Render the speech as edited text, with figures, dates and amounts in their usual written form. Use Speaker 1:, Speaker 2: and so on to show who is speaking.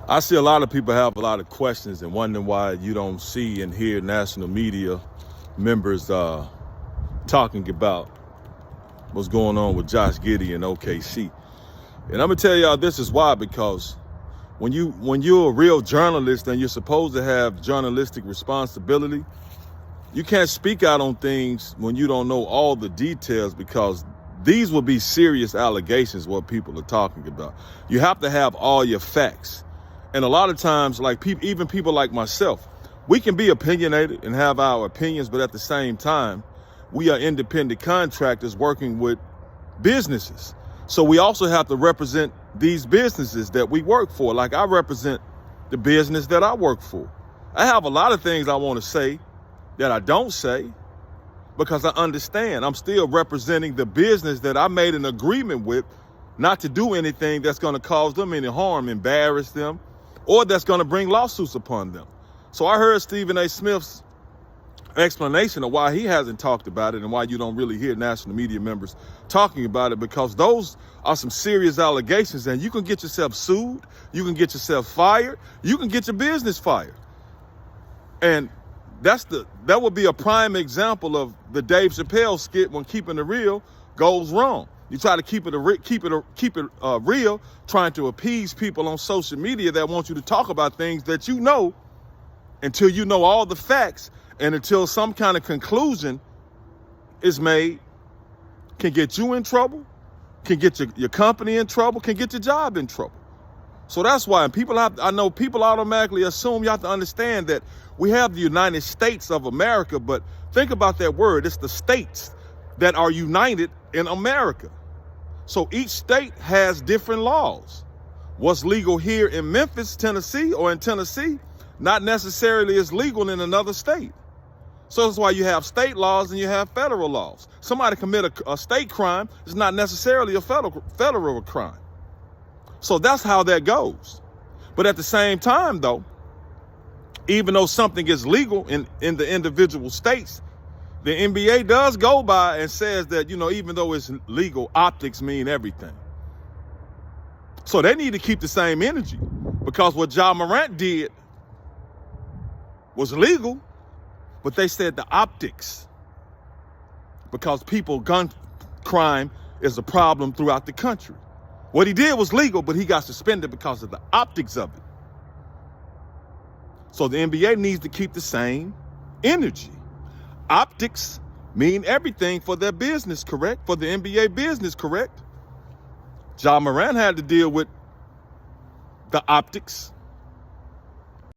Speaker 1: I see a lot of people have a lot of questions and wondering why you don't see and hear national media members talking about what's going on with Josh Giddey and OKC. And I'm gonna tell y'all this is why, because when you're a real journalist and you're supposed to have journalistic responsibility, you can't speak out on things when you don't know all the details, because these will be serious allegations what people are talking about. You have to have all your facts. And a lot of times, like even people like myself, we can be opinionated and have our opinions, but at the same time, we are independent contractors working with businesses. So we also have to represent these businesses that we work for. Like I represent the business that I work for. I have a lot of things I want to say that I don't say, because I understand I'm still representing the business that I made an agreement with not to do anything that's going to cause them any harm, embarrass them, or that's going to bring lawsuits upon them. So I heard Stephen A. Smith's explanation of why he hasn't talked about it and why you don't really hear national media members talking about it, because those are some serious allegations, and you can get yourself sued, you can get yourself fired, you can get your business fired. And that would be a prime example of the Dave Chappelle skit when keeping it real goes wrong. You try to keep it real, trying to appease people on social media that want you to talk about things that you know, until you know all the facts and until some kind of conclusion is made, can get you in trouble, can get your company in trouble, can get your job in trouble. So that's why I know people automatically assume, you have to understand that we have the United States of America, but think about that word. It's the states that are united in America. So each state has different laws. What's legal here in Memphis, Tennessee, or in Tennessee, not necessarily is legal in another state. So that's why you have state laws and you have federal laws. Somebody commit a state crime is not necessarily a federal crime. So that's how that goes. But at the same time, though, even though something is legal in the individual states, the NBA does go by and says that, even though it's legal, optics mean everything. So they need to keep the same energy, because what Ja Morant did was legal, but they said the optics, because gun crime is a problem throughout the country. What he did was legal, but he got suspended because of the optics of it. So the NBA needs to keep the same energy. Optics mean everything for their business, correct? For the NBA business, correct? Ja Morant had to deal with the optics.